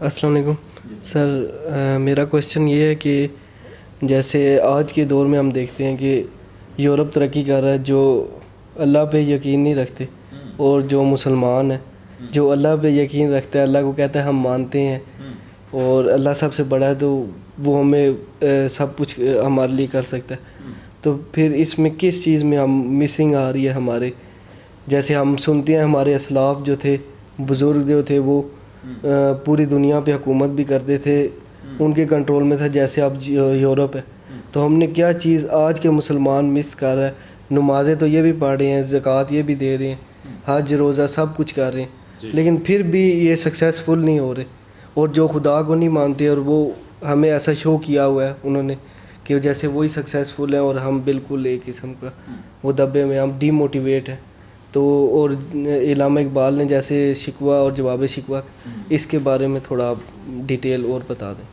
السلام علیکم سر، میرا کویشچن یہ ہے کہ جیسے آج کے دور میں ہم دیکھتے ہیں کہ یورپ ترقی کر رہا ہے، جو اللہ پہ یقین نہیں رکھتے، اور جو مسلمان ہیں جو اللہ پہ یقین رکھتا ہے، اللہ کو کہتا ہے ہم مانتے ہیں اور اللہ سب سے بڑا ہے، تو وہ ہمیں سب کچھ ہمارے لیے کر سکتا ہے، تو پھر اس میں کس چیز میں ہم مسنگ آ رہی ہے ہمارے؟ جیسے ہم سنتے ہیں ہمارے اسلاف جو تھے، بزرگ جو تھے، وہ پوری دنیا پہ حکومت بھی کرتے تھے، ان کے کنٹرول میں تھا، جیسے اب یورپ ہے، تو ہم نے کیا چیز آج کے مسلمان مس کر رہا ہے؟ نمازیں تو یہ بھی پڑھ رہے ہیں، زکوٰۃ یہ بھی دے رہے ہیں، حج روزہ سب کچھ کر رہے ہیں، لیکن پھر بھی یہ سکسیزفل نہیں ہو رہے، اور جو خدا کو نہیں مانتے، اور وہ ہمیں ایسا شو کیا ہوا ہے انہوں نے کہ جیسے وہی سکسیزفل ہیں اور ہم بالکل ایک قسم کا وہ دبے میں، ہم ڈی موٹیویٹ ہیں. تو اور علامہ اقبال نے جیسے شکوہ اور جواب شکوہ، اس کے بارے میں تھوڑا آپ ڈیٹیل اور بتا دیں.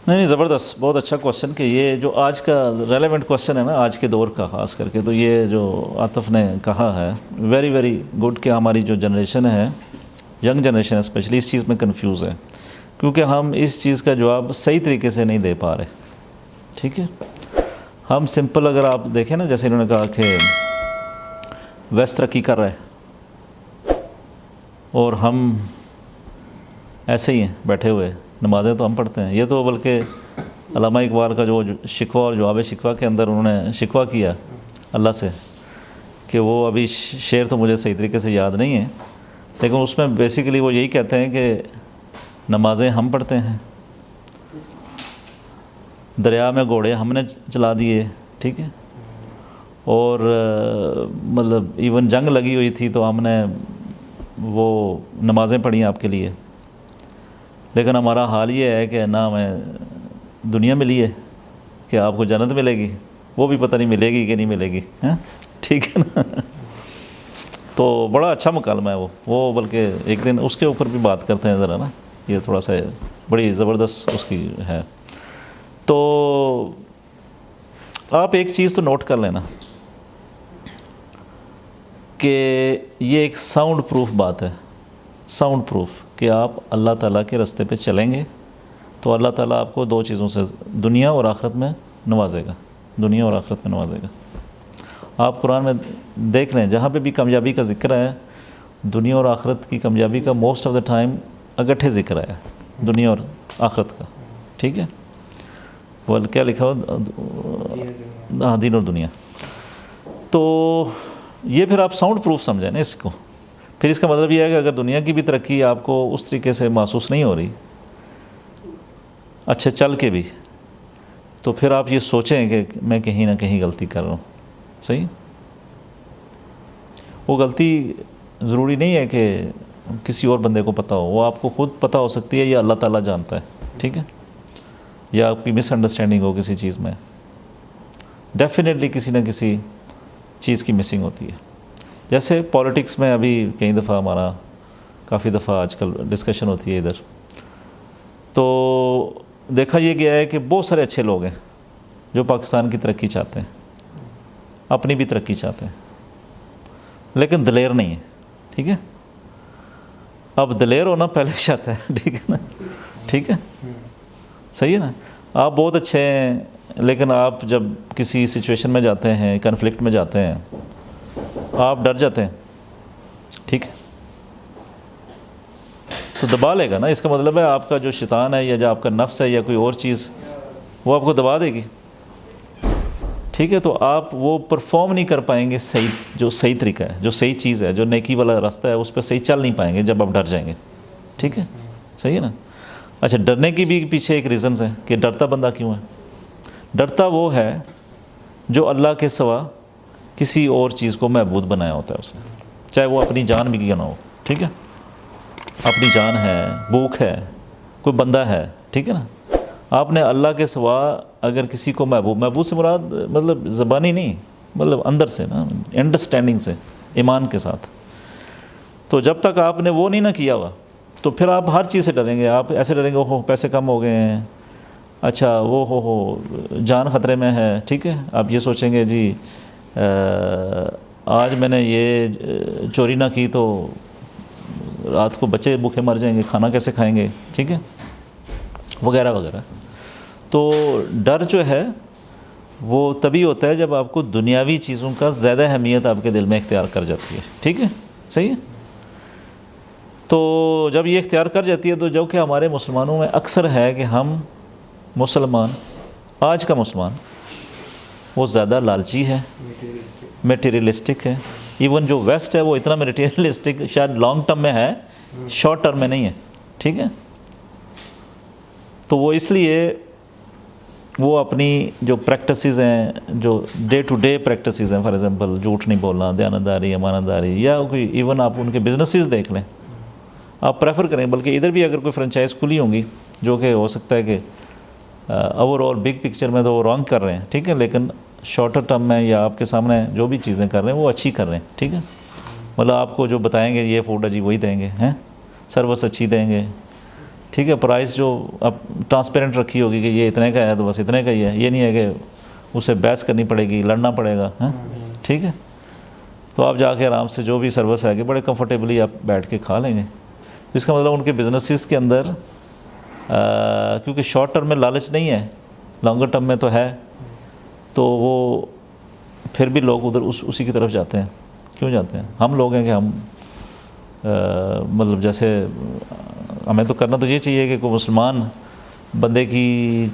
نہیں زبردست، بہت اچھا کوشچن کہ یہ جو آج کا ریلیونٹ کوشچن ہے نا آج کے دور کا خاص کر کے، تو یہ جو عاطف نے کہا ہے ویری ویری گڈ کہ ہماری جو جنریشن ہے، ینگ جنریشن اسپیشلی، اس چیز میں کنفیوز ہے، کیونکہ ہم اس چیز کا جواب صحیح طریقے سے نہیں دے پا رہے. ٹھیک ہے، ہم سمپل اگر آپ دیکھیں نا، جیسے انہوں نے کہا کہ ویسٹ ترقی کر رہا ہے اور ہم ایسے ہی ہیں بیٹھے ہوئے، نمازیں تو ہم پڑھتے ہیں. یہ تو بلکہ علامہ اقبال کا جو شکوہ اور جواب شکوہ کے اندر انہوں نے شکوہ کیا اللہ سے، کہ وہ ابھی شعر تو مجھے صحیح طریقے سے یاد نہیں ہے، لیکن اس میں بیسیکلی وہ یہی کہتے ہیں کہ نمازیں ہم پڑھتے ہیں، دریا میں گھوڑے ہم نے چلا دیے. ٹھیک ہے، اور مطلب ایون جنگ لگی ہوئی تھی تو ہم نے وہ نمازیں پڑھی آپ کے لیے، لیکن ہمارا حال یہ ہے کہ نہ ہمیں دنیا ملی ہے کہ آپ کو جنت ملے گی، وہ بھی پتہ نہیں ملے گی کہ نہیں ملے گی. ٹھیک ہے نا، تو بڑا اچھا مکالمہ ہے وہ بلکہ ایک دن اس کے اوپر بھی بات کرتے ہیں ذرا نا، یہ تھوڑا سا بڑی زبردست اس کی ہے. تو آپ ایک چیز تو نوٹ کر لینا کہ یہ ایک ساؤنڈ پروف بات ہے، ساؤنڈ پروف، کہ آپ اللہ تعالیٰ کے راستے پہ چلیں گے تو اللہ تعالیٰ آپ کو دو چیزوں سے دنیا اور آخرت میں نوازے گا، دنیا اور آخرت میں نوازے گا. آپ قرآن میں دیکھ لیں جہاں پہ بھی کامیابی کا ذکر ہے، دنیا اور آخرت کی کامیابی کا موسٹ آف دا ٹائم اکٹھے ذکر ہے، دنیا اور آخرت کا. ٹھیک ہے، وہ کیا لکھا ہوا، دین اور دنیا. تو یہ پھر آپ ساؤنڈ پروف سمجھیں نا اس کو. پھر اس کا مطلب یہ ہے کہ اگر دنیا کی بھی ترقی آپ کو اس طریقے سے محسوس نہیں ہو رہی اچھے چل کے بھی، تو پھر آپ یہ سوچیں کہ میں کہیں نہ کہیں غلطی کر رہا ہوں. صحیح، وہ غلطی ضروری نہیں ہے کہ کسی اور بندے کو پتہ ہو، وہ آپ کو خود پتہ ہو سکتی ہے، یہ اللہ تعالیٰ جانتا ہے. ٹھیک ہے، یا آپ کی مس انڈرسٹینڈنگ ہو کسی چیز میں، ڈیفینیٹلی کسی نہ کسی چیز کی مسنگ ہوتی ہے. جیسے پولیٹکس میں ابھی کئی دفعہ ہمارا کافی دفعہ آج کل ڈسکشن ہوتی ہے ادھر، تو دیکھا یہ گیا ہے کہ بہت سارے اچھے لوگ ہیں جو پاکستان کی ترقی چاہتے ہیں، اپنی بھی ترقی چاہتے ہیں، لیکن دلیر نہیں ہے. ٹھیک ہے، اب دلیر ہونا پہلے چاہتا ہے. ٹھیک ہے نا، ٹھیک ہے، صحیح ہے نا. آپ بہت اچھے ہیں، لیکن آپ جب کسی سچویشن میں جاتے ہیں، کنفلکٹ میں جاتے ہیں، آپ ڈر جاتے ہیں. ٹھیک ہے، تو دبا لے گا نا. اس کا مطلب ہے آپ کا جو شیطان ہے یا جو آپ کا نفس ہے یا کوئی اور چیز، وہ آپ کو دبا دے گی. ٹھیک ہے، تو آپ وہ پرفارم نہیں کر پائیں گے صحیح، جو صحیح طریقہ ہے، جو صحیح چیز ہے، جو نیکی والا راستہ ہے، اس پہ صحیح چل نہیں پائیں گے جب آپ ڈر جائیں گے. ٹھیک ہے، صحیح ہے نا. اچھا، ڈرنے کی بھی پیچھے ایک ریزنز ہیں کہ ڈرتا بندہ کیوں ہے. ڈرتا وہ ہے جو اللہ کے سوا کسی اور چیز کو معبود بنایا ہوتا ہے اسے، چاہے وہ اپنی جان بھی کیوں نہ ہو. ٹھیک ہے، اپنی جان ہے، بھوک ہے، کوئی بندہ ہے. ٹھیک ہے نا، آپ نے اللہ کے سوا اگر کسی کو محبوب سے مراد مطلب زبانی نہیں، مطلب اندر سے نا، انڈرسٹینڈنگ سے، ایمان کے ساتھ. تو جب تک آپ نے وہ نہیں نہ کیا ہوا تو پھر آپ ہر چیز سے ڈریں گے. آپ ایسے ڈریں گے، ہو پیسے کم ہو گئے ہیں، اچھا وہ ہو جان خطرے میں ہے. ٹھیک ہے، آپ یہ سوچیں گے جی آج میں نے یہ چوری نہ کی تو رات کو بچے بھوکے مر جائیں گے, کھانا کیسے کھائیں گے, ٹھیک ہے, وغیرہ وغیرہ. تو ڈر جو ہے وہ تبھی ہوتا ہے جب آپ کو دنیاوی چیزوں کا زیادہ اہمیت آپ کے دل میں اختیار کر جاتی ہے, ٹھیک ہے, صحیح ہے. تو جب یہ اختیار کر جاتی ہے, تو جو کہ ہمارے مسلمانوں میں اکثر ہے کہ ہم مسلمان, آج کا مسلمان وہ زیادہ لالچی ہے, میٹیریلسٹک ہے. ایون جو ویسٹ ہے وہ اتنا میٹیریلسٹک شاید لانگ ٹرم میں ہے, شارٹ ٹرم میں نہیں ہے, ٹھیک ہے. تو وہ اس لیے وہ اپنی جو پریکٹسز ہیں, جو ڈے ٹو ڈے پریکٹسز ہیں, فار ایگزامپل جھوٹ نہیں بولنا, دیانتداری, امانتداری, یا کوئی ایون آپ ان کے بزنسز دیکھ لیں, آپ پریفر کریں. بلکہ ادھر بھی اگر کوئی فرنچائز کھلی ہوں گی, جو کہ ہو سکتا ہے کہ اوور آل بگ پکچر میں تو وہ رانگ کر رہے ہیں, ٹھیک ہے, لیکن شارٹر ٹرم میں یا آپ کے سامنے جو بھی چیزیں کر رہے ہیں وہ اچھی کر رہے ہیں, ٹھیک ہے. مطلب آپ کو جو بتائیں گے یہ فوڈ ہے جی وہی دیں گے, ہیں, سروس اچھی دیں گے, ٹھیک ہے. پرائس جو اب ٹرانسپیرنٹ رکھی ہوگی کہ یہ اتنے کا ہے تو بس اتنے کا ہی ہے, یہ نہیں ہے کہ اسے بحث کرنی پڑے گی, لڑنا پڑے گا, ہیں, ٹھیک ہے. تو آپ جا کے آرام سے جو بھی سروس ہے کہ بڑے کمفرٹیبلی آپ بیٹھ کے کھا لیں گے. اس کا مطلب ان کے بزنسز کے اندر کیونکہ شارٹ ٹرم میں لالچ نہیں ہے, لانگر ٹرم میں تو ہے, تو وہ پھر بھی لوگ ادھر اسی کی طرف جاتے ہیں. کیوں جاتے ہیں؟ ہم لوگ ہیں کہ ہم مطلب جیسے ہمیں تو کرنا تو یہ چاہیے کہ کوئی مسلمان بندے کی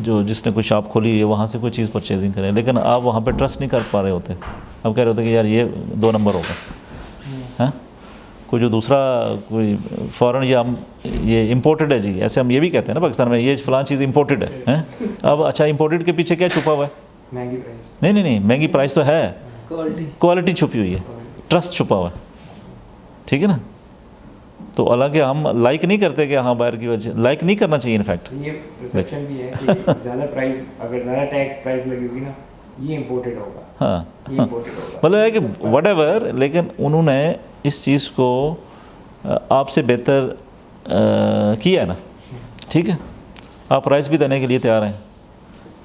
جو جس نے کوئی شاپ کھولی ہے وہاں سے کوئی چیز پرچیزنگ کریں, لیکن آپ وہاں پہ ٹرسٹ نہیں کر پا رہے ہوتے. آپ کہہ رہے ہوتے کہ یار یہ 2 نمبر ہوگا, ہاں, کوئی جو دوسرا کوئی فورن یا ہم یہ امپورٹڈ ہے جی, ایسے ہم یہ بھی کہتے ہیں نا پاکستان میں, یہ فلاں چیز امپورٹڈ ہے. اب اچھا امپورٹڈ کے پیچھے کیا چھپا ہوا ہے؟ مہنگی پرائز. نہیں, مہنگی پرائز تو ہے, کوالٹی چھپی ہوئی ہے, ٹرسٹ چھپا ہوا ہے, ٹھیک ہے نا. تو حالانکہ ہم لائک نہیں کرتے کہ ہاں باہر کی وجہ, لائک نہیں کرنا چاہیے انفیکٹ. یہ پرسیپشن بھی ہے کہ زیادہ پرائز, اگر زیادہ ٹیگ پرائز لگی ہوگی نا یہ امپورٹڈ ہوگا, ہاں, یہ امپورٹڈ ہوگا. مطلب ہے کہ وٹ ایور, لیکن انہوں نے اس چیز کو آپ سے بہتر کیا ہے نا, ٹھیک ہے. آپ پرائز بھی دینے کے لیے تیار ہیں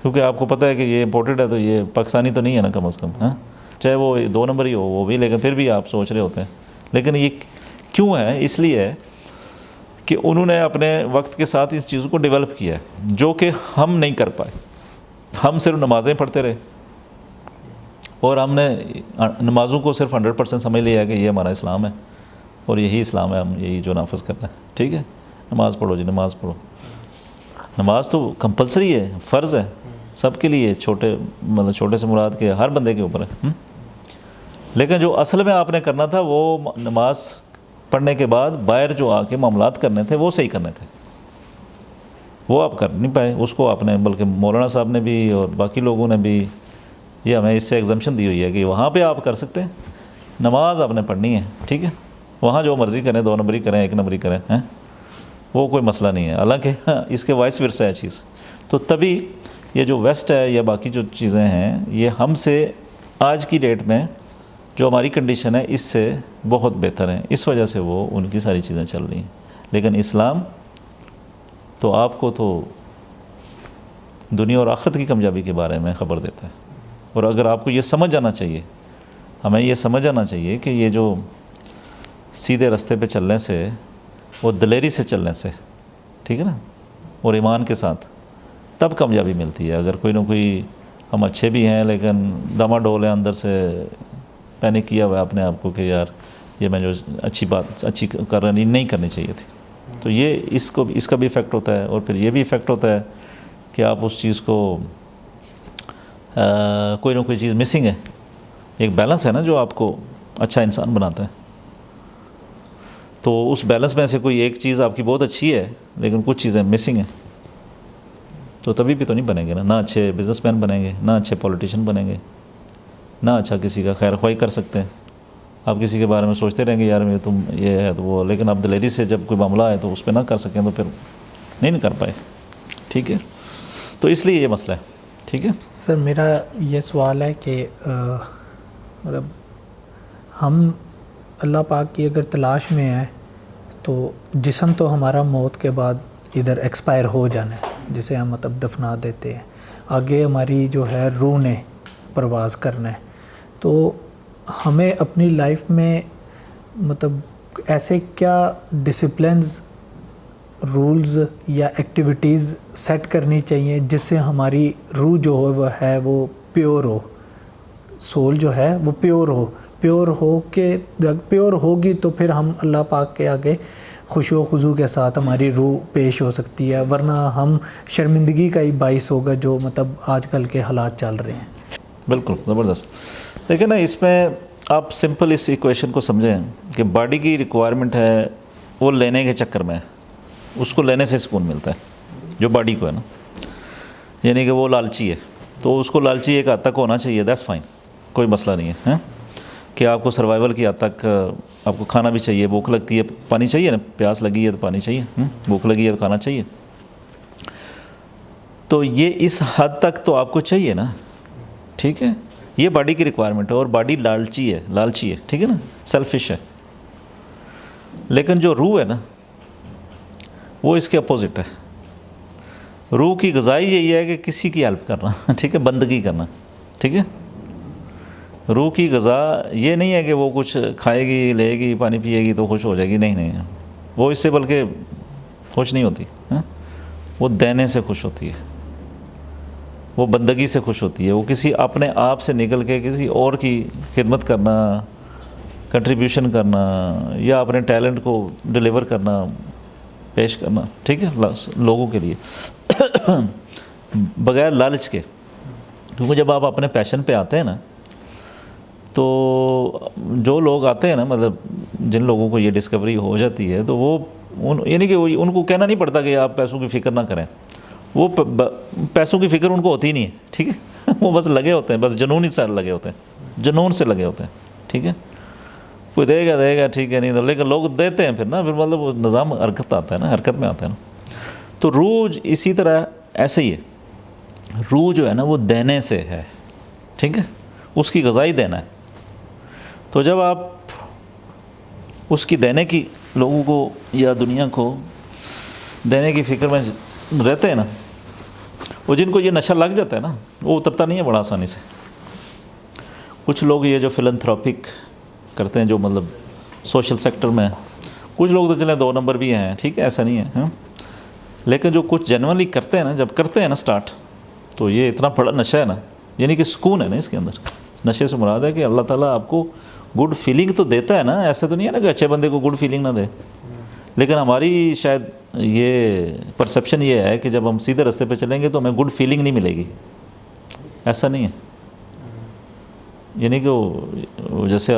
کیونکہ آپ کو پتہ ہے کہ یہ امپورٹڈ ہے, تو یہ پاکستانی تو نہیں ہے نا کم از کم, ہاں, چاہے وہ 2 نمبر ہی ہو وہ بھی, لیکن پھر بھی آپ سوچ رہے ہوتے ہیں. لیکن یہ کیوں ہے؟ اس لیے ہے کہ انہوں نے اپنے وقت کے ساتھ اس چیزوں کو ڈیولپ کیا ہے, جو کہ ہم نہیں کر پائے. ہم صرف نمازیں پڑھتے رہے اور ہم نے نمازوں کو صرف 100% سمجھ لیا کہ یہ ہمارا اسلام ہے اور یہی اسلام ہے, ہم یہی جو نافذ کرنا ہے, ٹھیک ہے. نماز پڑھو جی, نماز پڑھو. نماز تو کمپلسری ہے, فرض ہے سب کے لیے, چھوٹے مطلب چھوٹے سے مراد کے ہر بندے کے اوپر ہے. لیکن جو اصل میں آپ نے کرنا تھا وہ نماز پڑھنے کے بعد باہر جو آ کے معاملات کرنے تھے وہ صحیح کرنے تھے, وہ آپ کر نہیں پائے. اس کو آپ نے, بلکہ مولانا صاحب نے بھی اور باقی لوگوں نے بھی یہ ہمیں اس سے ایگزمپشن دی ہوئی ہے کہ وہاں پہ آپ کر سکتے ہیں, نماز آپ نے پڑھنی ہے, ٹھیک ہے. وہاں جو مرضی کریں, 2 نمبری کریں, 1 نمبری کریں, ہیں, وہ کوئی مسئلہ نہیں ہے. حالانکہ اس کے وائس ورثہ ہے چیز. تو تبھی یہ جو ویسٹ ہے یا باقی جو چیزیں ہیں یہ ہم سے آج کی ڈیٹ میں جو ہماری کنڈیشن ہے اس سے بہت بہتر ہیں, اس وجہ سے وہ ان کی ساری چیزیں چل رہی ہیں. لیکن اسلام تو آپ کو تو دنیا اور آخرت کی کامیابی کے بارے میں خبر دیتا ہے. اور اگر آپ کو یہ سمجھ جانا چاہیے, ہمیں یہ سمجھ آنا چاہیے کہ یہ جو سیدھے راستے پہ چلنے سے, وہ دلیری سے چلنے سے, ٹھیک ہے نا, اور ایمان کے ساتھ, تب کامیابی ملتی ہے. اگر کوئی نہ کوئی ہم اچھے بھی ہیں لیکن ڈما ڈول ہے اندر سے, پینک کیا ہوا ہے اپنے آپ کو کہ یار یہ میں جو اچھی بات اچھی کر رہا نہیں کرنی چاہیے تھی, تو یہ اس کا بھی افیکٹ ہوتا ہے. اور پھر یہ بھی افیکٹ ہوتا ہے کہ آپ اس چیز کو کوئی نہ کوئی چیز مسنگ ہے. ایک بیلنس ہے نا جو آپ کو اچھا انسان بناتا ہے, تو اس بیلنس میں سے کوئی ایک چیز آپ کی بہت اچھی ہے لیکن کچھ چیزیں مسنگ ہیں, تو تبھی بھی تو نہیں بنیں گے نا. نہ اچھے بزنس مین بنیں گے, نہ اچھے پولیٹیشین بنیں گے, نہ اچھا کسی کا خیر خواہی کر سکتے ہیں. آپ کسی کے بارے میں سوچتے رہیں گے یار میں تم یہ ہے تو وہ, لیکن آپ دلیری سے جب کوئی معاملہ ہے تو اس پہ نہ کر سکیں تو پھر نہیں کر پائے, ٹھیک ہے. تو اس لیے یہ مسئلہ ہے, ٹھیک ہے. سر میرا یہ سوال ہے کہ مطلب ہم اللہ پاک کی اگر تلاش میں ہیں تو جسم تو ہمارا موت کے بعد ادھر ایکسپائر ہو جانا ہے, جسے ہم مطلب دفنا دیتے ہیں. آگے ہماری جو ہے روح نے پرواز کرنا ہے. تو ہمیں اپنی لائف میں مطلب ایسے کیا ڈسپلنز، رولز یا ایکٹیویٹیز سیٹ کرنی چاہیے جس سے ہماری روح جو ہے وہ پیور ہو، سول جو ہے وہ پیور ہو کہ پیور ہوگی تو پھر ہم اللہ پاک کے آگے خشوع و خضوع کے ساتھ ہماری روح پیش ہو سکتی ہے، ورنہ ہم شرمندگی کا ہی باعث ہوگا جو مطلب آج کل کے حالات چل رہے ہیں۔ بالکل زبردست۔ دیکھیں نا، اس میں آپ سمپل اس ایکویشن کو سمجھیں کہ باڈی کی ریکوائرمنٹ ہے وہ لینے کے چکر میں، اس کو لینے سے سکون ملتا ہے جو باڈی کو ہے نا، یعنی کہ وہ لالچی ہے تو اس کو لالچی ایک حد تک ہونا چاہیے، دیٹس فائن، کوئی مسئلہ نہیں ہے کہ آپ کو سروائیول کی حد تک آپ کو کھانا بھی چاہیے، بھوک لگتی ہے پانی چاہیے نا، پیاس لگی ہے تو پانی چاہیے، بھوک لگی ہے تو کھانا چاہیے، تو یہ اس حد تک تو آپ کو چاہیے نا، ٹھیک ہے، یہ باڈی کی ریکوائرمنٹ ہے، اور باڈی لالچی ہے، ٹھیک ہے نا، سیلفش ہے۔ لیکن جو روح ہے نا وہ اس کے اپوزٹ ہے، روح کی غذائی یہی ہے کہ کسی کی ہیلپ کرنا، ٹھیک ہے، بندگی کرنا، ٹھیک ہے۔ روح کی غذا یہ نہیں ہے کہ وہ کچھ کھائے گی، لے گی، پانی پیے گی تو خوش ہو جائے گی، نہیں، وہ اس سے بلکہ خوش نہیں ہوتی، وہ دینے سے خوش ہوتی ہے، وہ بندگی سے خوش ہوتی ہے، وہ کسی اپنے آپ سے نکل کے کسی اور کی خدمت کرنا، کنٹریبیوشن کرنا، یا اپنے ٹیلنٹ کو ڈیلیور کرنا، پیش کرنا، ٹھیک ہے، لوگوں کے لیے بغیر لالچ کے۔ کیونکہ جب آپ اپنے پیشن پہ آتے ہیں نا، تو جو لوگ آتے ہیں نا، مطلب جن لوگوں کو یہ ڈسکوری ہو جاتی ہے تو وہ یعنی کہ ان کو کہنا نہیں پڑتا کہ آپ پیسوں کی فکر نہ کریں، وہ پیسوں کی فکر ان کو ہوتی نہیں ہے، ٹھیک ہے، وہ بس لگے ہوتے ہیں، بس جنون ہی سے لگے ہوتے ہیں، جنون سے لگے ہوتے ہیں، ٹھیک ہے، کوئی دے گا ٹھیک ہے، نہیں تو لیکن لوگ دیتے ہیں پھر نا، پھر مطلب وہ نظام حرکت آتا ہے نا، حرکت میں آتا ہے نا۔ تو روح اسی طرح ایسے ہی ہے، روح جو ہے نا وہ دینے سے ہے، ٹھیک ہے، اس کی غذائی دینا ہے۔ تو جب آپ اس کی دینے کی، لوگوں کو یا دنیا کو دینے کی فکر میں رہتے ہیں نا، وہ جن کو یہ نشہ لگ جاتا ہے نا وہ اترتا نہیں ہے بڑا آسانی سے۔ کچھ لوگ یہ جو فلنتھراپک کرتے ہیں، جو مطلب سوشل سیکٹر میں، کچھ لوگ تو چلیں 2 نمبر بھی ہیں، ٹھیک ہے، ایسا نہیں ہے، لیکن جو کچھ جنورلی کرتے ہیں نا، جب کرتے ہیں نا سٹارٹ، تو یہ اتنا بڑا نشہ ہے نا، یعنی کہ سکون ہے نا اس کے اندر۔ نشے سے مراد ہے کہ اللہ تعالیٰ آپ کو گڈ فیلنگ تو دیتا ہے نا، ایسا تو نہیں ہے نا کہ اچھے بندے کو گڈ فیلنگ نہ دے، لیکن ہماری شاید یہ پرسیپشن یہ ہے کہ جب ہم سیدھے راستے پہ چلیں گے تو ہمیں گڈ فیلنگ نہیں ملے گی، ایسا نہیں ہے۔ یعنی کہ وہ جیسے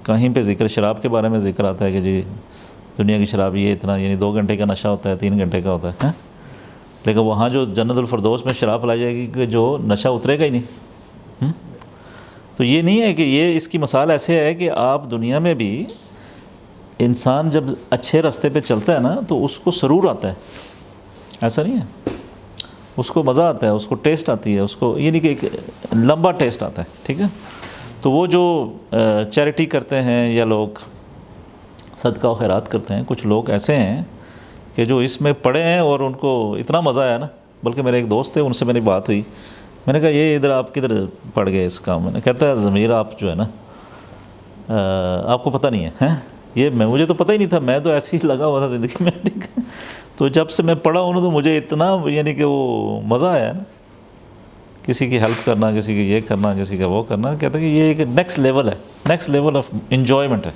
کہیں پہ ذکر شراب کے بارے میں ذکر آتا ہے کہ جی دنیا کی شراب یہ اتنا، یعنی 2 گھنٹے کا نشہ ہوتا ہے، 3 گھنٹے کا ہوتا ہے، لیکن وہاں جو جنت الفردوس میں شراب پلائی جائے گی کہ جو نشہ اترے گا ہی نہیں۔ تو یہ نہیں ہے کہ یہ، اس کی مثال ایسے ہے کہ آپ دنیا میں بھی انسان جب اچھے راستے پہ چلتا ہے نا تو اس کو سرور آتا ہے، ایسا نہیں ہے، اس کو مزہ آتا ہے، اس کو ٹیسٹ آتی ہے، اس کو یعنی کہ ایک لمبا ٹیسٹ آتا ہے، ٹھیک ہے۔ تو وہ جو چیریٹی کرتے ہیں یا لوگ صدقہ و خیرات کرتے ہیں، کچھ لوگ ایسے ہیں کہ جو اس میں پڑے ہیں اور ان کو اتنا مزہ آیا نا، بلکہ میرے ایک دوست تھے، ان سے میری بات ہوئی، میں نے کہا یہ ادھر آپ کدھر پڑ گئے اس کام میں؟ کہتا ہے ضمیر آپ جو ہے نا آپ کو پتہ نہیں ہے، یہ مجھے تو پتہ ہی نہیں تھا، میں تو ایسے ہی لگا ہوا تھا زندگی میں، ٹھیک ہے، تو جب سے میں پڑھا ہوں تو مجھے اتنا یعنی کہ وہ مزہ آیا نا، کسی کی ہیلپ کرنا، کسی کی یہ کرنا، کسی کا وہ کرنا، کہتا ہے کہ یہ ایک نیکسٹ لیول ہے، نیکسٹ لیول آف انجوائمنٹ ہے،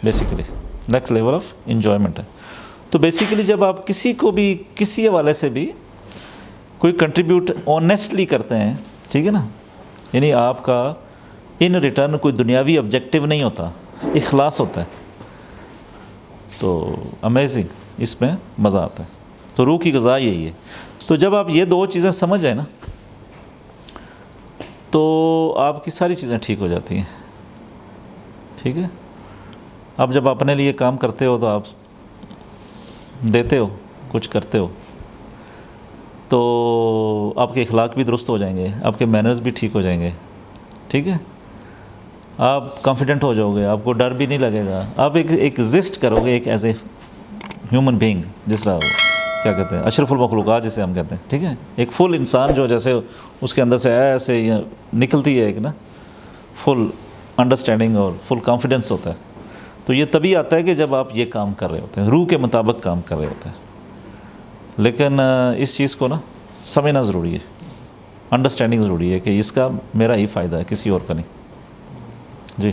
basically next level of enjoyment ہے۔ تو بیسیکلی جب آپ کسی کو بھی کسی حوالے سے بھی کوئی کنٹریبیوٹ آنیسٹلی کرتے ہیں، ٹھیک ہے نا، یعنی آپ کا ان ریٹرن کوئی دنیاوی آبجیکٹیو نہیں ہوتا، اخلاص ہوتا ہے، تو امیزنگ، اس میں مزہ آتا ہے۔ تو روح کی غذا یہی ہے۔ تو جب آپ یہ 2 چیزیں سمجھ جائیں نا تو آپ کی ساری چیزیں ٹھیک ہو جاتی ہیں، ٹھیک ہے۔ اب جب اپنے لیے کام کرتے ہو تو آپ دیتے ہو، کچھ کرتے ہو، تو آپ کے اخلاق بھی درست ہو جائیں گے، آپ کے مینرز بھی ٹھیک ہو جائیں گے، ٹھیک ہے، آپ کانفیڈنٹ ہو جاؤ گے، آپ کو ڈر بھی نہیں لگے گا، آپ ایک ایگزسٹ کرو گے ایک ایز اے ہیومن بینگ، جس طرح کیا کہتے ہیں اشرف المخلوقات جسے ہم کہتے ہیں، ٹھیک ہے، ایک فل انسان جو جیسے اس کے اندر سے ایسے نکلتی ہے ایک نا فل انڈرسٹینڈنگ اور فل کانفیڈنس ہوتا ہے، تو یہ تبھی آتا ہے کہ جب آپ یہ کام کر رہے ہوتے ہیں، روح کے مطابق کام کر رہے ہوتے ہیں. لیکن اس چیز کو نا سمجھنا ضروری ہے، انڈرسٹینڈنگ ضروری ہے کہ اس کا میرا ہی فائدہ ہے، کسی اور کا نہیں. جی